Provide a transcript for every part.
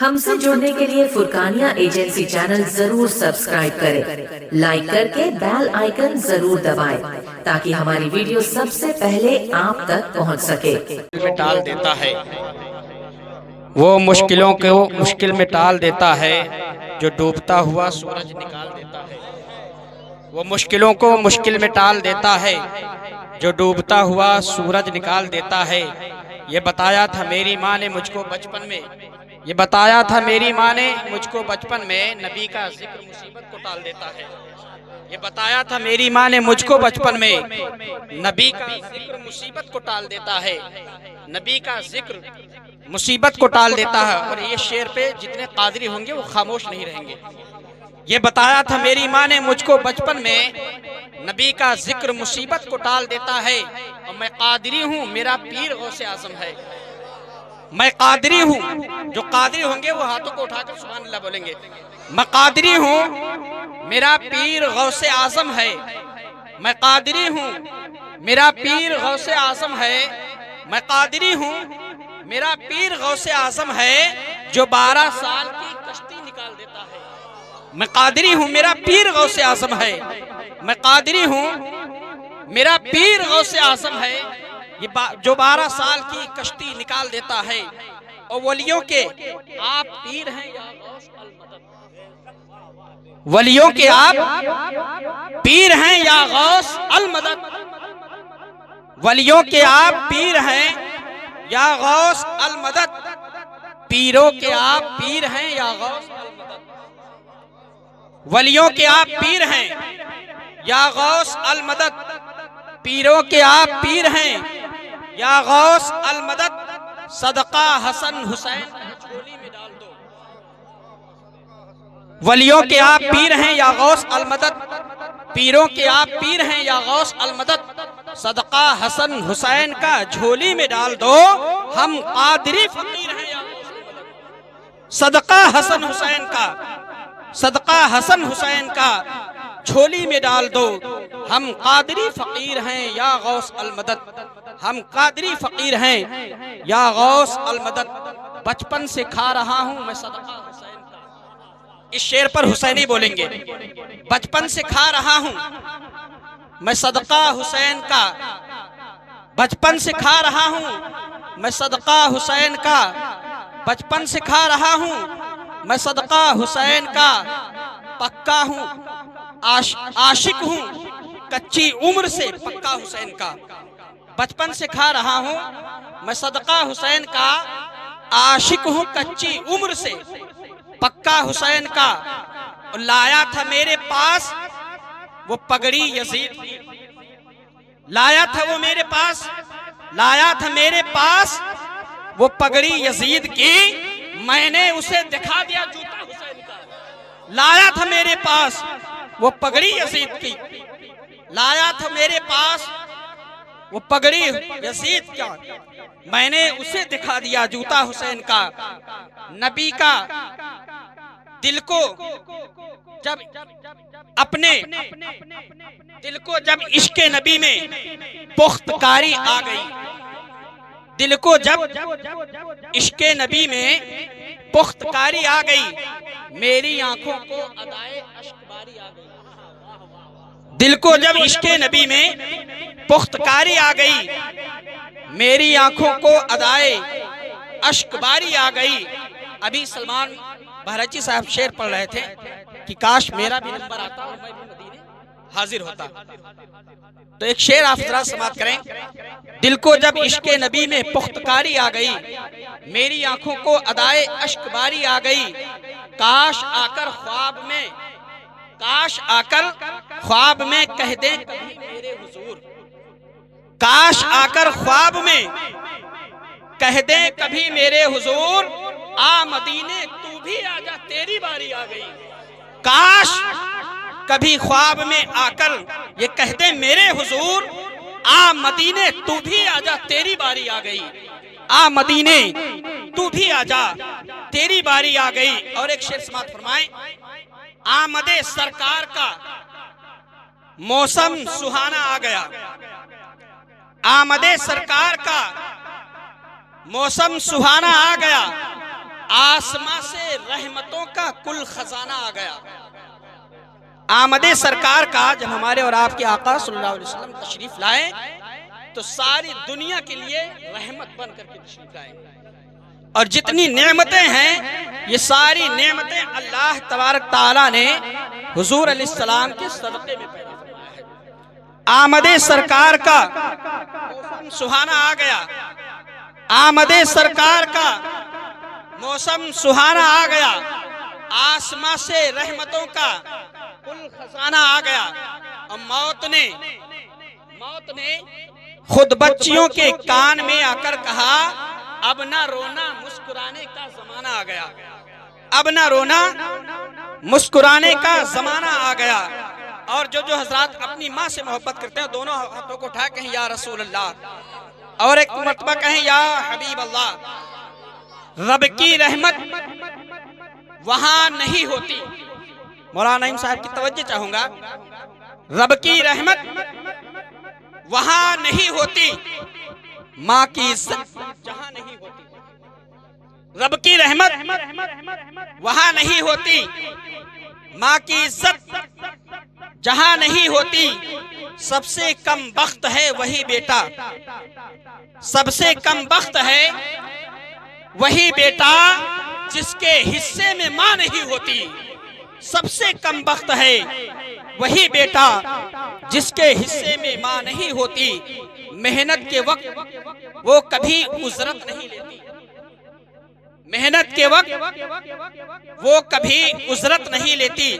हमसे जुड़ने के लिए फुरकानिया एजेंसी चैनल जरूर सब्सक्राइब करें, लाइक करके बेल आइकन जरूर दबाएं ताकि हमारी वीडियो सबसे पहले आप तक पहुंच सके। में टाल देता है, वो मुश्किलों को मुश्किल में टाल देता है, जो डूबता हुआ सूरज निकाल देता है। वो मुश्किलों को मुश्किल में टाल देता है, जो डूबता हुआ सूरज निकाल देता है। ये बताया था मेरी माँ ने मुझको बचपन में, ये बताया था मेरी माँ ने मुझको बचपन में, नबी का जिक्र मुसीबत को टाल देता है। ये बताया था मेरी माँ ने मुझको बचपन में, नबी का जिक्र मुसीबत को टाल देता है, नबी का जिक्र मुसीबत को टाल देता है। और ये शेर पे जितने कादरी होंगे वो खामोश नहीं रहेंगे। ये बताया था मेरी माँ ने मुझको बचपन में, नबी का जिक्र मुसीबत को टाल देता है। और मैं कादरी हूँ, मेरा पीर गौसे आजम है। मैं कादरी हूँ, जो कादरी होंगे वो हाथों को उठाकर सुभान अल्लाह बोलेंगे। मैं कादरी हूँ, मेरा पीर गौसे आजम है। मैं कादरी हूँ, मेरा पीर गौसे आजम है। मैं कादरी हूँ, मेरा पीर गौसे आजम है, जो 12 साल की कश्ती निकाल देता है। मैं कादरी हूँ, मेरा पीर गौसे आजम है। मैं कादरी हूँ, मेरा पीर गौसे आजम है, ये जो 12 साल की कश्ती निकाल देता है। और वलियों के आप पीर हैं या गौस अल मदद, वलियों के आप पीर हैं या गौस अल मदद, वलियों के आप पीर हैं या गौस अल मदद, पीरों के आप पीर हैं या गौस अल मदद, वलियों के आप पीर हैं या गौस अल मदद, पीरों के आप पीर हैं या गौस अल मदद। सदका हसन हुसैन झोली में डाल दो, वलियों के आप पीर हैं या गौस अल मदद, पीरों के आप पीर हैं या गौस अल मदद। सदका हसन हुसैन का झोली में डाल दो, हम कादरी फकीर हैं या गौस अल मदद। सदका हसन हुसैन का, सदका हसन हुसैन का झोली में डाल दो, हम कादरी फकीर हैं या गौस अल मदद। हम कादरी फकीर हैं या गौस अल मदद। बचपन से खा रहा हूं मैं सदका हुसैन का, इस शेर पर हुसैनी बोलेंगे। बचपन से खा रहा हूं मैं सदका हुसैन का, बचपन से खा रहा हूं मैं सदका हुसैन का, बचपन से खा रहा हूं मैं सदका हुसैन का। पक्का हूं आशिक हूं कच्ची उम्र से पक्का हुसैन का। बचपन से खा रहा हूं मैं सदका हुसैन का, आशिक हूं कच्ची उम्र से पक्का हुसैन का। और लाया था मेरे पास वो पगड़ी यजीद की, लाया था वो मेरे पास, लाया था मेरे पास वो पगड़ी यजीद की, मैंने उसे दिखा दिया जूता हुसैन का। लाया था मेरे पास वो पगड़ी यजीद की, लाया था मेरे पास वो पगड़ी यजीद का, मैंने उसे दिखा दिया जूता हुसैन का। नबी का दिल को जब अपने दिल को जब इश्के नबी में पुख्तकारी आ गई, दिल को जब इश्के नबी में पुख्तकारी आ गई, मेरी आंखों को अदाए अश्कबारी आ गई। दिल को जब इश्के नबी में पुख्तकारी आ गई, मेरी आंखों को अदाए अश्कबारी आ गई। अभी सलमान बहरची साहब शेर पढ़ रहे थे कि काश मेरा भी नंबर आता और मैं भी मदीने हाजिर होता। तो एक शेर आप जरा समाप्त करें। दिल को जब इश्के नबी में पुख्तकारी आ गई, मेरी आंखों को अदाए अश्कबारी आ गई। काश आकर ख्वाब में, काश आकर ख्वाब में कह दे कभी मेरे हुजूर, काश आकर ख्वाब में कह दे कभी मेरे हुजूर, आ मदीने तू भी आजा तेरी बारी आ गई। काश कभी ख्वाब में आकर ये कह दे मेरे हुजूर, आ मदीने तू भी आजा तेरी बारी आ गई। आ मदीने तू भी आजा तेरी बारी आ गई। और एक शेर समाप्त फरमाएं। आमदे सरकार का मौसम सुहाना आ गया, आमदे सरकार का मौसम सुहाना आ गया। आसमां से रहमतों का कुल खजाना आ गया। आमदे सरकार का जब हमारे और आपके आका सल्लल्लाहु अलैहि वसल्लम तशरीफ लाए तो सारी दुनिया के लिए रहमत बन करके तशरीफ लाए। और जितनी नेमतें हैं ये सारी नेमतें अल्लाह तबारक ताला ने हुजूर अलैहिस्सलाम के सदक़े में पैदा फरमाया है। आमदे सरकार का मौसम सुहाना आ गया। आमदे सरकार का मौसम सुहाना आ गया। आसमां से रहमतों का कुल खजाना आ गया। और मौत ने खुद बच्चियों के कान में आकर कहा, अब ना रोना मुस्कुराने का जमाना आ गया। अब ना रोना मुस्कुराने का जमाना आ गया। और जो हजरात अपनी माँ से मोहब्बत करते हैं दोनों हाथों को उठा कहें या रसूल अल्लाह, और एक मर्तबा कहें या हबीब अल्लाह। रब की रहमत वहां नहीं होती, मौलाना नईम साहब की तवज्जो चाहूंगा, रब की रहमत वहां नहीं होती, माँ की इज्जत जहां नहीं होती। रब की रहमत वहां नहीं होती, माँ की इज्जत जहां नहीं होती। सबसे कम बख्त है वही बेटा, सबसे कम बख्त है वही बेटा जिसके हिस्से में माँ नहीं होती। सबसे कम बख्त है वही बेटा जिसके हिस्से में माँ नहीं होती। मेहनत के वक्त वो कभी उजरत नहीं लेती, मेहनत के वक्त वो कभी उजरत नहीं लेती।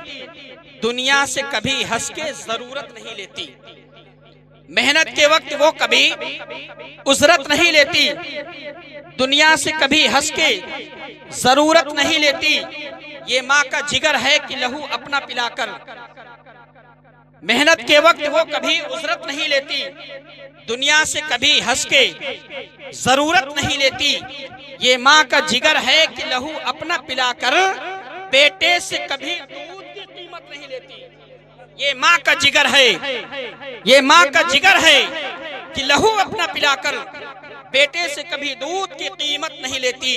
दुनिया से कभी हंस के जरूरत नहीं लेती। मेहनत के वक्त वो कभी उजरत नहीं लेती, दुनिया से कभी हंस के जरूरत नहीं लेती। ये माँ का जिगर है कि लहू अपना पिलाकर। मेहनत के वक्त वो कभी उजरत नहीं लेती, दुनिया से कभी हंस के जरूरत नहीं लेती। ये माँ का जिगर है कि लहू अपना पिलाकर बेटे से कभी दूध की कीमत नहीं लेती। ये माँ का जिगर है, ये माँ का जिगर है कि लहू अपना पिलाकर बेटे से कभी दूध की कीमत नहीं लेती।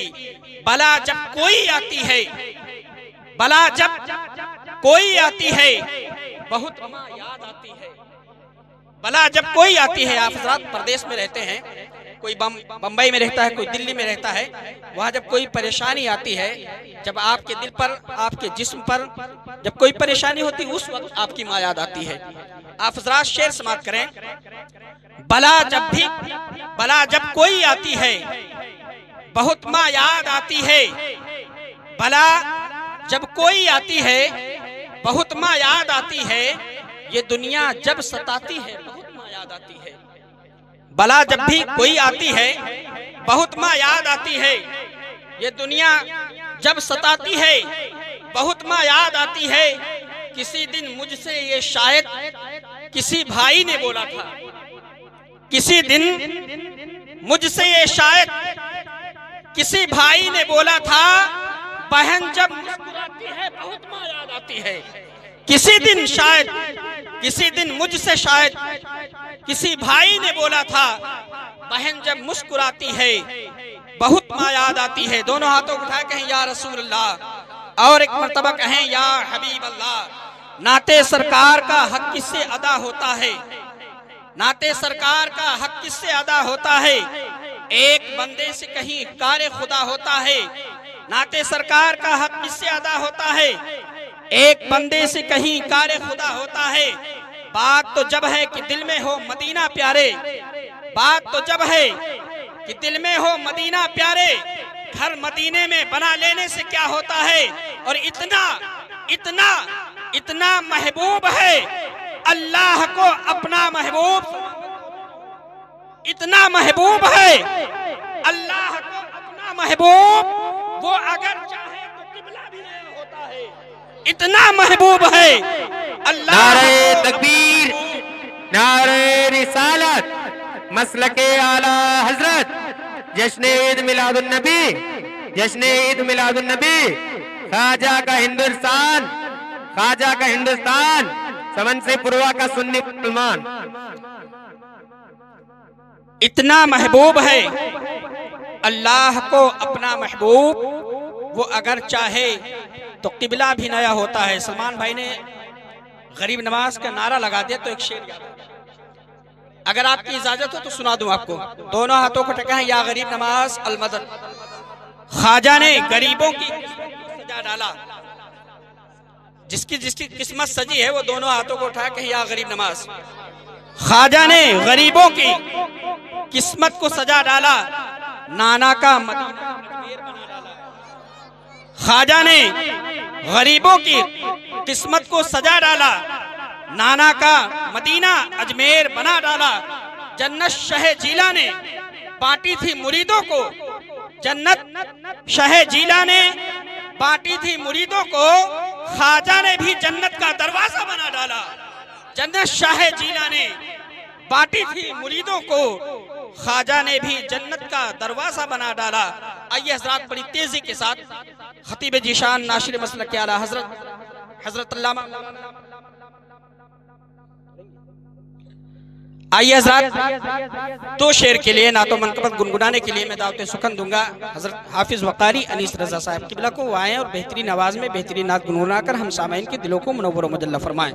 बला जब कोई आती है, बला जब कोई आती है बहुत माँ याद आती है। बला जब कोई आती है, आप हज़रात परदेश में रहते हैं, कोई बम्बई में रहता है, कोई दिल्ली में रहता है, वहाँ जब कोई परेशानी आती है, जब आपके दिल पर, आपके जिस्म पर जब कोई परेशानी होती है, उस वक्त आपकी माँ याद आती है। आप हज़रात शेर समाप्त करें। बला जब कोई आती है बहुत माँ याद आती है। बला जब कोई आती है बहुत माँ याद आती है। ये दुनिया जब सताती है बहुत माँ याद आती है। बला जब भी कोई आती है बहुत माँ याद आती है। ये दुनिया जब सताती है बहुत माँ याद आती है। किसी दिन मुझसे ये शायद किसी भाई ने बोला था, किसी दिन मुझसे ये शायद किसी भाई ने बोला था, बहन जब मुस्कुराती है बहुत माँ याद आती है। किसी दिन शायद, किसी दिन मुझसे शायद किसी भाई ने बोला था, बहन जब मुस्कुराती है बहुत माँ याद आती है। दोनों हाथों को उठा कहें या रसूल अल्लाह, और एक मर्तबा कहें या हबीब अल्लाह। नाते सरकार का हक किससे अदा होता है? नाते सरकार का हक किससे अदा होता है? एक बंदे से कहीं कार खुदा होता है। नाते सरकार का हक किससे अदा होता है? एक बंदे से कहीं कार खुदा होता है। बात तो जब है कि दिल में हो मदीना प्यारे, बात तो जब है कि दिल में हो मदीना प्यारे। घर मदीने में बना लेने से क्या होता है? और इतना इतना इतना महबूब है अल्लाह को अपना महबूब, इतना महबूब है अल्लाह को अपना महबूब। वो अगर चाहे तो किबला भी नहीं होता है, इतना महबूब है अल्लाह। नारे तकबीर, नारे रिसालत, मसलके आला हजरत, जश्न ईद मिलादुन नबी, जश्न ईद मिलादुन नबी। ख्वाजा का हिंदुस्तान, ख्वाजा का हिंदुस्तान, समन से पूर्वा का सुन्नी मुसलमान। इतना महबूब है अल्लाह को अपना महबूब। वो अगर चाहे तो किबला भी नया होता है। सलमान भाई ने गरीब नवाज का नारा लगा दिया तो एक शेर याद है। अगर आपकी इजाजत हो तो सुना दूं आपको। दोनों हाथों को टेका है, या गरीब नवाज अलमदद। ख्वाजा ने गरीबों की सजा डाला, जिसकी जिसकी किस्मत सजी है वो दोनों हाथों को उठा के या गरीब नवाज। ख्वाजा ने गरीबों की किस्मत को सजा डाला, नाना का मदीना अजमेर बना डाला। ख्वाजा ने गरीबों की किस्मत को सजा डाला, नाना का मदीना अजमेर बना डाला। जन्नत शह जीला ने बांटी थी मुरीदों को, जन्नत शह जीला ने बांटी थी मुरीदों को, ख्वाजा ने भी जन्नत का दरवाजा बना डाला। जन्नत शाह जीला ने बांटी थी मुरीदों को, ख्वाजा ने भी जन्नत का दरवाजा बना डाला। आइए हजरात बड़ी तेजी के साथ खतीब जीशान नाशिर मसलक के आला हजरत अल्लामा, आइए हजरात दो शेर के लिए नातो मनकबत गुनगुनाने के लिए मैं दावत सुखन दूंगा हजरत हाफिज वकारी अनीस रजा साहब किबला को। वो आए और बेहतरीन आवाज में बेहतरीन नात गुनगुना कर हम सामईन के दिलों को मुनव्वर मुजल्ला फरमाएं।